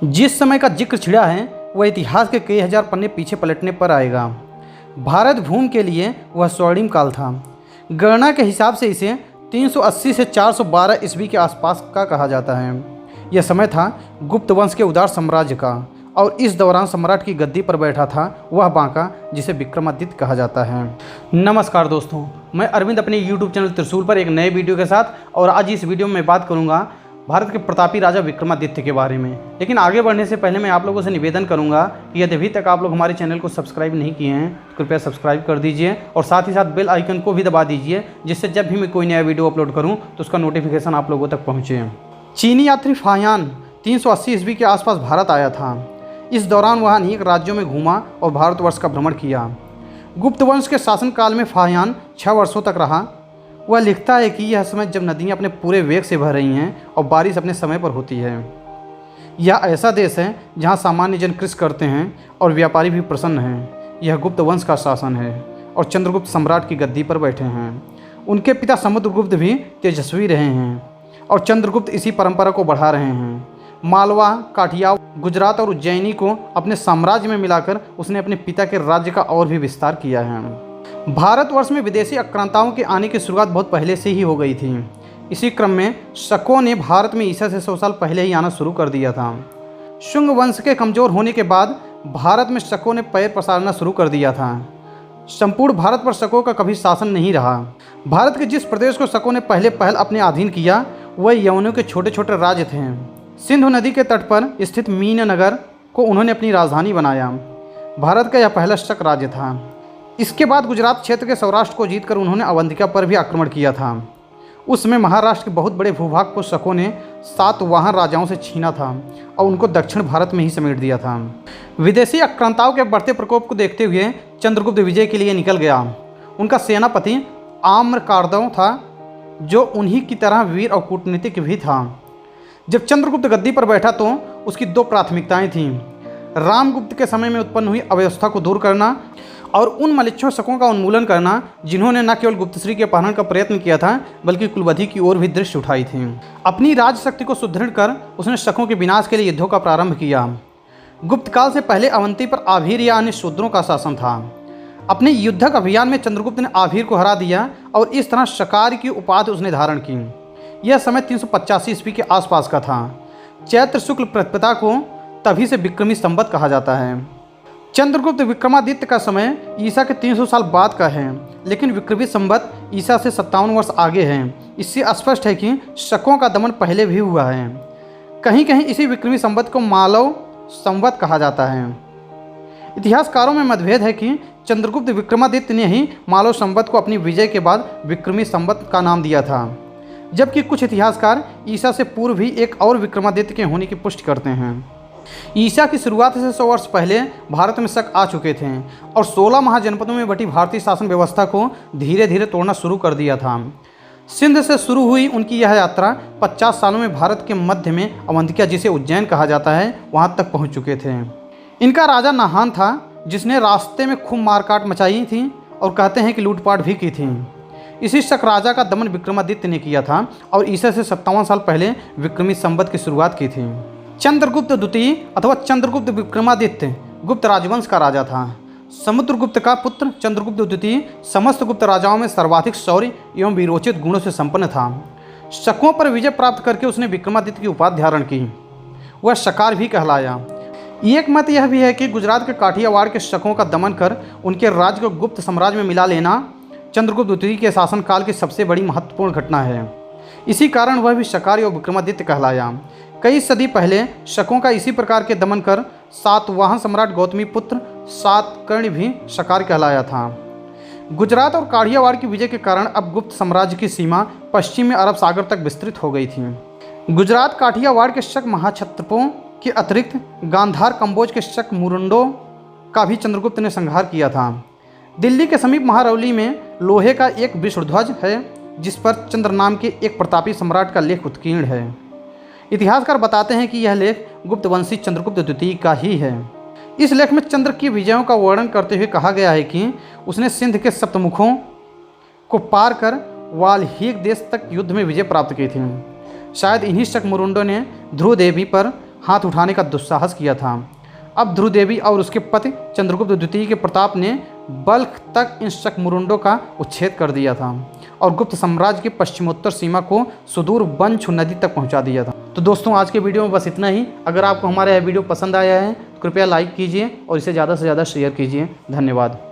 जिस समय का जिक्र छिड़ा है वह इतिहास के कई हजार पन्ने पीछे पलटने पर आएगा। भारत भूमि के लिए वह स्वर्णिम काल था। गणना के हिसाब से इसे 380 से 412 ईस्वी के आसपास का कहा जाता है। यह समय था गुप्त वंश के उदार साम्राज्य का, और इस दौरान सम्राट की गद्दी पर बैठा था वह बांका जिसे विक्रमादित्य कहा जाता है। नमस्कार दोस्तों, मैं अरविंद अपने YouTube चैनल त्रिशूल पर एक नए वीडियो के साथ, और आज इस वीडियो में मैं बात करूंगा भारत के प्रतापी राजा विक्रमादित्य के बारे में। लेकिन आगे बढ़ने से पहले मैं आप लोगों से निवेदन करूंगा कि यदि अभी तक आप लोग हमारे चैनल को सब्सक्राइब नहीं किए हैं तो कृपया सब्सक्राइब कर दीजिए, और साथ ही साथ बेल आइकन को भी दबा दीजिए, जिससे जब भी मैं कोई नया वीडियो अपलोड करूँ तो उसका नोटिफिकेशन आप लोगों तक पहुँचे। चीनी यात्री फाहियान 380 ईस्वी के आसपास भारत आया था। इस दौरान वह अनेक राज्यों में घूमा और भारतवर्ष का भ्रमण किया। गुप्त वंश के शासनकाल में फाहियान 6 वर्षों तक रहा। वह लिखता है कि यह समय जब नदियाँ अपने पूरे वेग से बह रही हैं और बारिश अपने समय पर होती है। यह ऐसा देश है जहाँ सामान्य जन कृषि करते हैं और व्यापारी भी प्रसन्न हैं। यह गुप्त वंश का शासन है और चंद्रगुप्त सम्राट की गद्दी पर बैठे हैं। उनके पिता समुद्रगुप्त भी तेजस्वी रहे हैं और चंद्रगुप्त इसी परंपरा को बढ़ा रहे हैं। मालवा, काठिया, गुजरात और उज्जैनी को अपने साम्राज्य में मिलाकर उसने अपने पिता के राज्य का और भी विस्तार किया है। भारतवर्ष में विदेशी आक्रांताओं के आने की शुरुआत बहुत पहले से ही हो गई थी। इसी क्रम में शकों ने भारत में ईसा से 100 साल पहले ही आना शुरू कर दिया था। शुंग वंश के कमज़ोर होने के बाद भारत में शकों ने पैर पसारना शुरू कर दिया था। संपूर्ण भारत पर शकों का कभी शासन नहीं रहा। भारत के जिस प्रदेश को शकों ने पहल अपने अधीन किया वह यवनों के छोटे छोटे राज्य थे। सिंधु नदी के तट पर स्थित मीननगर को उन्होंने अपनी राजधानी बनाया। भारत का यह पहला शक राज्य था। इसके बाद गुजरात क्षेत्र के सौराष्ट्र को जीतकर उन्होंने अवंतिका पर भी आक्रमण किया था। उस समय महाराष्ट्र के बहुत बड़े भूभाग को शकों ने सातवाहन राजाओं से छीना था और उनको दक्षिण भारत में ही समेट दिया था। विदेशी आक्रांताओं के बढ़ते प्रकोप को देखते हुए चंद्रगुप्त विजय के लिए निकल गया। उनका सेनापति आम्रकार्दव था, जो उन्हीं की तरह वीर और कूटनीतिक भी था। जब चंद्रगुप्त गद्दी पर बैठा तो उसकी 2 प्राथमिकताएं थीं। रामगुप्त के समय में उत्पन्न हुई अव्यवस्था को दूर करना और उन मलिच्छ शकों का उन्मूलन करना जिन्होंने न केवल गुप्तश्री के अपहरण का प्रयत्न किया था बल्कि कुलवधि की ओर भी दृष्टि उठाई थी। अपनी राजशक्ति को सुदृढ़ कर उसने शकों के विनाश के लिए युद्धों का प्रारंभ किया। गुप्त काल से पहले अवंती पर आभीर या अन्य शूद्रों का शासन था। अपने युद्धक अभियान में चंद्रगुप्त ने आभीर को हरा दिया और इस तरह शकार की उपाधि उसने धारण की। यह समय 385 ईस्वी के आसपास का था। चैत्र शुक्ल प्रतिपदा को तभी से विक्रमी संवत कहा जाता है। चंद्रगुप्त विक्रमादित्य का समय ईसा के 300 साल बाद का है, लेकिन विक्रमी संवत ईसा से 57 वर्ष आगे है। इससे स्पष्ट है कि शकों का दमन पहले भी हुआ है। कहीं कहीं इसी विक्रमी संवत को मालव संवत कहा जाता है। इतिहासकारों में मतभेद है कि चंद्रगुप्त विक्रमादित्य ने ही मालव संवत को अपनी विजय के बाद विक्रमी संवत का नाम दिया था, जबकि कुछ इतिहासकार ईसा से पूर्व भी एक और विक्रमादित्य के होने की पुष्टि करते हैं। ईसा की शुरुआत से 100 वर्ष पहले भारत में शक आ चुके थे और 16 महाजनपदों में बटी भारतीय शासन व्यवस्था को धीरे धीरे तोड़ना शुरू कर दिया था। सिंध से शुरू हुई उनकी यह यात्रा 50 सालों में भारत के मध्य में अवंतिका, जिसे उज्जैन कहा जाता है, वहां तक पहुंच चुके थे। इनका राजा नाहान था, जिसने रास्ते में खूब मारकाट मचाई थी और कहते हैं कि लूटपाट भी की थी। इसी शक राजा का दमन विक्रमादित्य ने किया था और ईसा से 57 साल पहले विक्रमी संवत की शुरुआत की थी। चंद्रगुप्त द्वितीय अथवा चंद्रगुप्त विक्रमादित्य गुप्त राजवंश का राजा था। समुद्रगुप्त का पुत्र चंद्रगुप्त द्वितीय समस्त गुप्त राजाओं में सर्वाधिक शौर्य एवं वीरोचित गुणों से संपन्न था। शकों पर विजय प्राप्त करके उसने विक्रमादित्य की उपाधि धारण की। वह शकार भी कहलाया। एक मत यह भी है कि गुजरात के काठियावाड़ के शकों का दमन कर उनके राज्य को गुप्त साम्राज्य में मिला लेना चंद्रगुप्त द्वितीय के शासनकाल की सबसे बड़ी महत्वपूर्ण घटना है। इसी कारण वह भी शकार या विक्रमादित्य कहलाया। कई सदी पहले शकों का इसी प्रकार के दमन कर सातवाहन सम्राट गौतमी पुत्र सातकर्णी भी शकार कहलाया था। गुजरात और काठियावाड़ की विजय के कारण अब गुप्त साम्राज्य की सीमा पश्चिम में अरब सागर तक विस्तृत हो गई थी। गुजरात काठियावाड़ के शक महाक्षत्रपों के अतिरिक्त गांधार कंबोज के शक मुरुंडों का भी चंद्रगुप्त ने संहार किया था। दिल्ली के समीप महारौली में लोहे का एक विष्णुध्वज है, जिस पर चंद्र नाम के एक प्रतापी सम्राट का लेख उत्कीर्ण है। इतिहासकार बताते हैं कि यह लेख गुप्तवंशी चंद्रगुप्त द्वितीय का ही है। इस लेख में चंद्र की विजयों का वर्णन करते हुए कहा गया है कि उसने सिंध के सप्तमुखों को पार कर वाल्हीक देश तक युद्ध में विजय प्राप्त की थी। शायद इन्हीं शक मुरुंडों ने ध्रुव देवी पर हाथ उठाने का दुस्साहस किया था। अब ध्रुव देवी और उसके पति चंद्रगुप्त द्वितीय के प्रताप ने बल्ख तक इन शकमुरुंडों का उच्छेद कर दिया था और गुप्त साम्राज्य की पश्चिमोत्तर सीमा को सुदूर बंछु नदी तक पहुंचा दिया था। तो दोस्तों, आज के वीडियो में बस इतना ही। अगर आपको हमारा यह वीडियो पसंद आया है तो कृपया लाइक कीजिए और इसे ज़्यादा से ज़्यादा शेयर कीजिए। धन्यवाद।